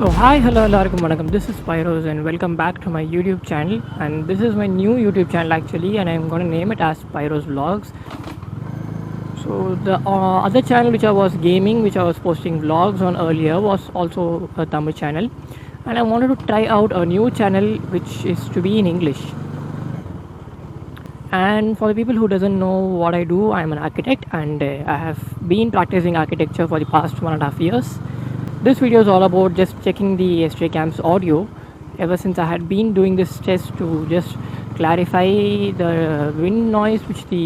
So hi, hello, எல்லாருக்கும் வணக்கம். This is Pyrrhos and welcome back to my YouTube channel. And this is my new YouTube channel actually, and I'm going to name it as Pyrrhos Vlogs. So the other channel which I was gaming, which I was posting vlogs on earlier, was also a Tamil channel, and I wanted to try out a new channel which is to be in English. And for the people who doesn't know what I do, I'm an architect, and I have been practicing architecture for the past 1.5 years. This video is all about just checking the SJcam's audio. Ever since I had been doing this test to just clarify the wind noise which the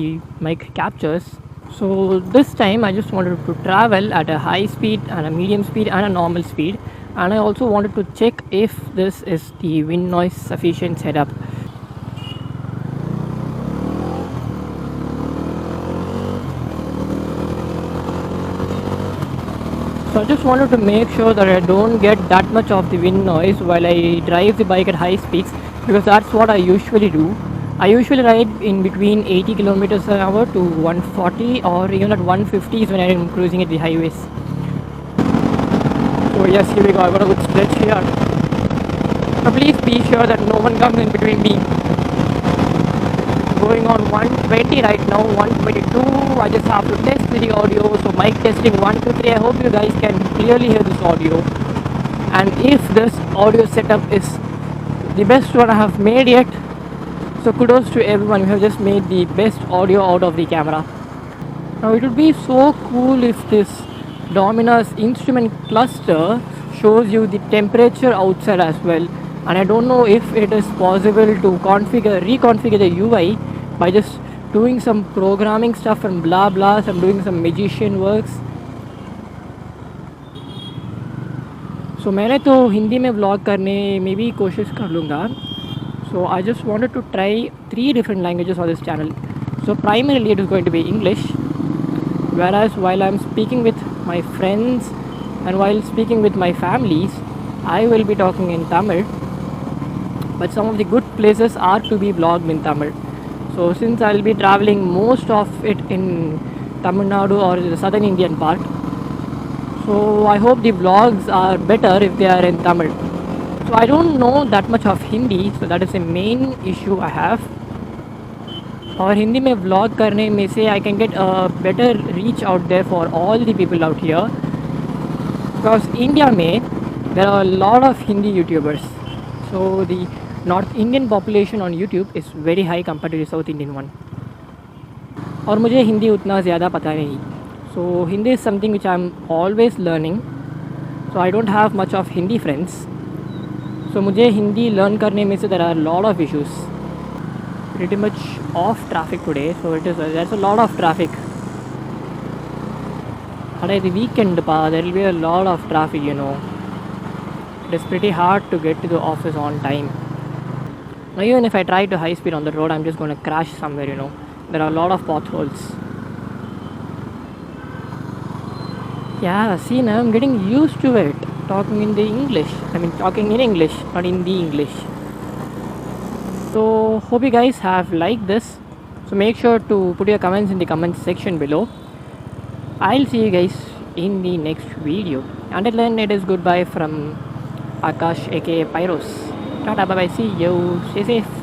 mic captures. So this time I just wanted to travel at a high speed and a medium speed and a normal speed, and I also wanted to check if this is the wind noise sufficient setup. So I just wanted to make sure that I don't get that much of the wind noise while I drive the bike at high speeds, because that's what I usually do. I usually ride in between 80 kilometers an hour to 140, or even at 150 is when I am cruising at the highways. So yes, here we go. I got a good stretch here. So please be sure that no one comes in between me. Going on 120 right now, 122. I just have to test the audio. So mic testing 1 2 3. I hope you guys can clearly hear this audio, and if this audio setup is the best one I have made yet, so kudos to everyone who have just made the best audio out of the camera. Now it would be so cool if this Dominus instrument cluster shows you the temperature outside as well, and I don't know if it is possible to reconfigure the UI by just doing some programming stuff and blah blah, I'm doing some magician works. So मैंने तो हिंदी में vlog करने में भी कोशिश कर लूँगा. So I just wanted to try 3 different languages on this channel. So primarily it is going to be English, whereas while I'm speaking with my friends and while speaking with my families, I will be talking in Tamil. But some of the good places are to be vlogged in Tamil. So since I'll be traveling most of it in Tamil Nadu or the southern Indian part, so I hope the vlogs are better if they are in Tamil. So I don't know that much of Hindi, so that is the main issue I have. और हिंदी में vlog करने में से I can get a better reach out there for all the people out here, because India में there are a lot of Hindi YouTubers. So the North Indian population on YouTube is very high compared to the South Indian one. और मुझे हिंदी उतना ज़्यादा पता नहीं. So Hindi is something which I'm always learning. So I don't have much of Hindi friends. So मुझे Hindi learn करने में से there are a lot of issues. Pretty much off traffic today, so there's a lot of traffic. Today the weekend there will be a lot of traffic, you know. It is pretty hard to get to the office on time. Now even if I try to high speed on the road, I'm just going to crash somewhere, you know. There are a lot of potholes. Yeah, see, now I'm getting used to it. Talking in English, not in the English. So hope you guys have liked this. So make sure to put your comments in the comments section below. I'll see you guys in the next video. Until then, it is goodbye from Akash aka Pyrrhos. Tata, bye bye, see you, stay safe.